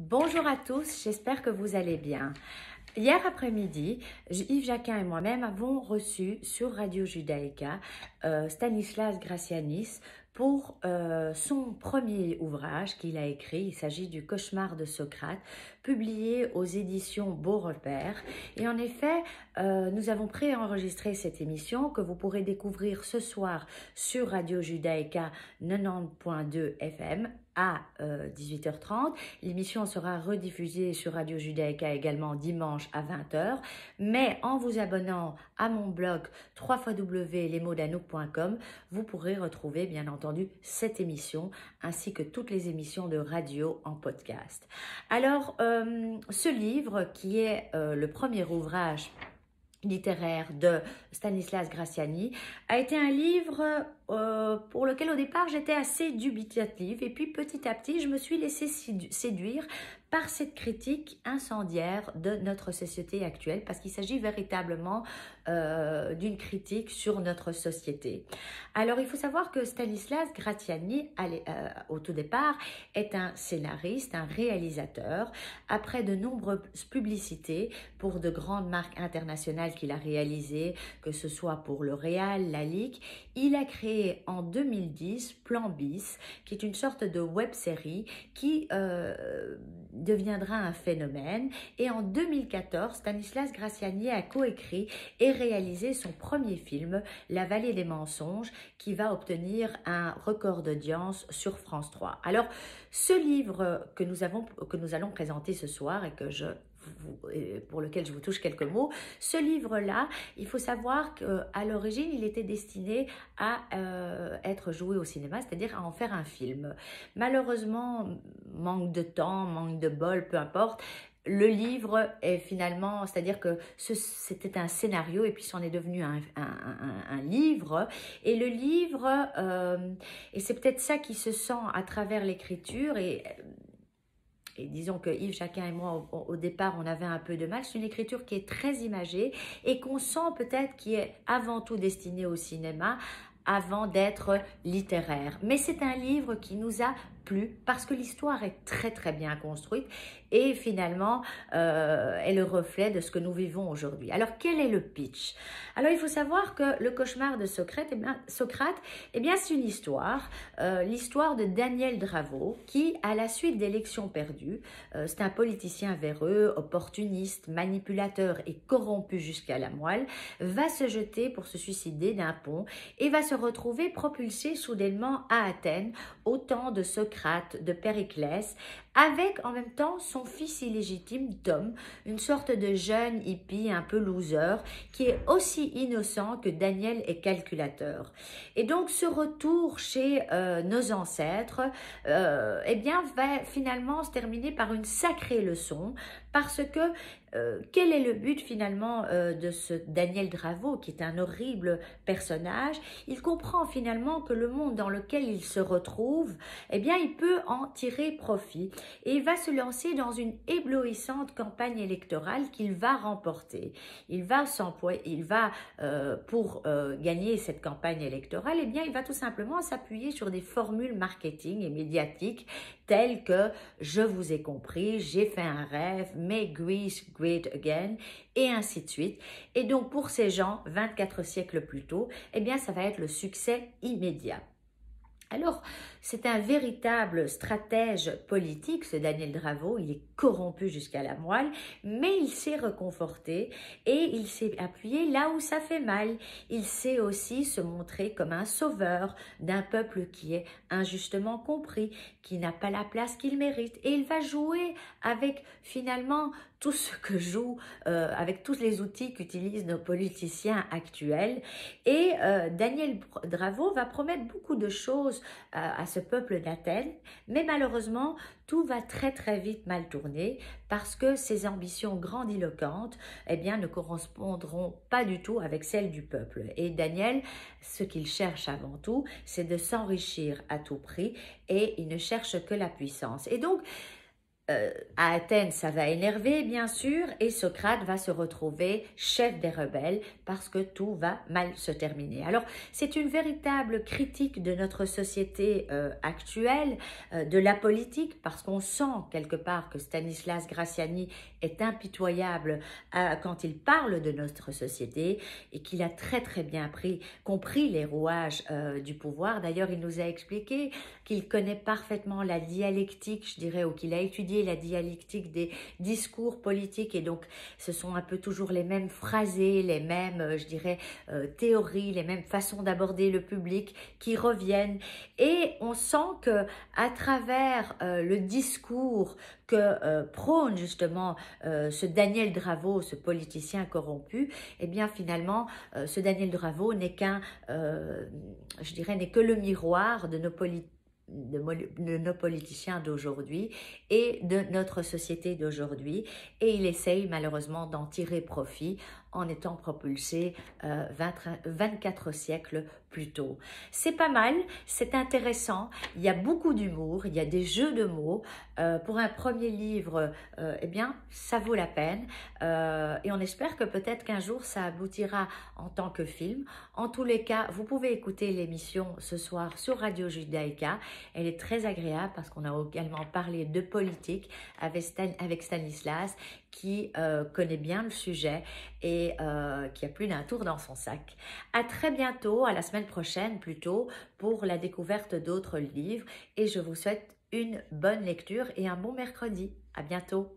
Bonjour à tous, j'espère que vous allez bien. Hier après-midi, Yves Jacquin et moi-même avons reçu sur Radio Judaïka Stanislas Gracianis pour son premier ouvrage qu'il a écrit. Il s'agit du Cauchemar de Socrate, publié aux éditions Beau Repère. Et en effet, nous avons préenregistré cette émission que vous pourrez découvrir ce soir sur Radio Judaïka 90.2 FM à 18h30. L'émission sera rediffusée sur Radio Judaïka également dimanche à 20h. Mais en vous abonnant à mon blog www.lesmotsdanouk.com, vous pourrez retrouver bien entendu cette émission ainsi que toutes les émissions de radio en podcast. Alors, ce livre qui est le premier ouvrage littéraire de Stanislas Gracianis a été un livre pour lequel au départ j'étais assez dubitative et puis petit à petit je me suis laissée séduire par cette critique incendiaire de notre société actuelle, parce qu'il s'agit véritablement d'une critique sur notre société. Alors il faut savoir que Stanislas Gracianis au tout départ est un scénariste, un réalisateur. Après de nombreuses publicités pour de grandes marques internationales qu'il a réalisées, que ce soit pour L'Oréal, Lalique, il a créé en 2010 Plan Bis, qui est une sorte de web-série qui deviendra un phénomène. Et en 2014, Stanislas Gracianis a coécrit et réalisé son premier film, La Vallée des Mensonges, qui va obtenir un record d'audience sur France 3. Alors, ce livre que nous allons présenter ce soir et pour lequel je vous touche quelques mots, ce livre-là, il faut savoir qu'à l'origine, il était destiné à être joué au cinéma, c'est-à-dire à en faire un film. Malheureusement, manque de temps, manque de bol, peu importe, le livre est finalement, c'est-à-dire que c'était un scénario et puis c'en est devenu un livre. Et le livre, et c'est peut-être ça qui se sent à travers l'écriture et disons que Yves Jacquin et moi, au départ, on avait un peu de mal. C'est une écriture qui est très imagée et qu'on sent peut-être qui est avant tout destinée au cinéma avant d'être littéraire. Mais c'est un livre qui nous a plu parce que l'histoire est très très bien construite et finalement est le reflet de ce que nous vivons aujourd'hui. Alors quel est le pitch? Alors il faut savoir que le cauchemar de Socrate, c'est une histoire, l'histoire de Daniel Dravo qui, à la suite d'élections perdues, c'est un politicien véreux, opportuniste, manipulateur et corrompu jusqu'à la moelle, va se jeter pour se suicider d'un pont et va se retrouver propulsé soudainement à Athènes au temps de Socrate, de Périclès, avec en même temps son fils illégitime Tom, une sorte de jeune hippie un peu loser, qui est aussi innocent que Daniel est calculateur. Et donc ce retour chez nos ancêtres va finalement se terminer par une sacrée leçon, parce que quel est le but finalement de ce Daniel Dravo, qui est un horrible personnage? Il comprend finalement que le monde dans lequel il se retrouve, il peut en tirer profit et il va se lancer dans une éblouissante campagne électorale qu'il va remporter. Il va pour gagner cette campagne électorale, il va tout simplement s'appuyer sur des formules marketing et médiatiques telles que « je vous ai compris, j'ai fait un rêve, make Greece great again » et ainsi de suite. Et donc pour ces gens, 24 siècles plus tôt, ça va être le succès immédiat. Alors, c'est un véritable stratège politique, ce Daniel Dravo. Il est corrompu jusqu'à la moelle, mais il s'est reconforté et il s'est appuyé là où ça fait mal. Il sait aussi se montrer comme un sauveur d'un peuple qui est injustement compris, qui n'a pas la place qu'il mérite. Et il va jouer avec finalement tout ce que avec tous les outils qu'utilisent nos politiciens actuels. Et Daniel Dravo va promettre beaucoup de choses à ce peuple d'Athènes, mais malheureusement, tout va très très vite mal tourner parce que ses ambitions grandiloquentes ne correspondront pas du tout avec celles du peuple. Et Daniel, ce qu'il cherche avant tout, c'est de s'enrichir à tout prix et il ne cherche que la puissance. Et donc, À Athènes, ça va énerver, bien sûr, et Socrate va se retrouver chef des rebelles parce que tout va mal se terminer. Alors, c'est une véritable critique de notre société actuelle, de la politique, parce qu'on sent quelque part que Stanislas Graziani est impitoyable quand il parle de notre société et qu'il a très très bien compris les rouages du pouvoir. D'ailleurs, il nous a expliqué qu'il connaît parfaitement la dialectique, je dirais, ou qu'il a étudié la dialectique des discours politiques, et donc ce sont un peu toujours les mêmes phrasés, les mêmes, je dirais, théories, les mêmes façons d'aborder le public qui reviennent, et on sent que à travers le discours que prône justement ce Daniel Dravo, ce politicien corrompu, eh bien finalement ce Daniel Dravo n'est je dirais, n'est que le miroir de nos politiciens d'aujourd'hui et de notre société d'aujourd'hui, et il essaye malheureusement d'en tirer profit en étant propulsé 24 siècles plus tôt. C'est pas mal, c'est intéressant, il y a beaucoup d'humour, il y a des jeux de mots. Pour un premier livre, eh bien, ça vaut la peine, et on espère que peut-être qu'un jour ça aboutira en tant que film. En tous les cas, vous pouvez écouter l'émission ce soir sur Radio Judaïka. Elle est très agréable parce qu'on a également parlé de politique avec Stanislas, qui connaît bien le sujet et qui a plus d'un tour dans son sac. À très bientôt, à la semaine prochaine plutôt, pour la découverte d'autres livres, et je vous souhaite une bonne lecture et un bon mercredi. À bientôt.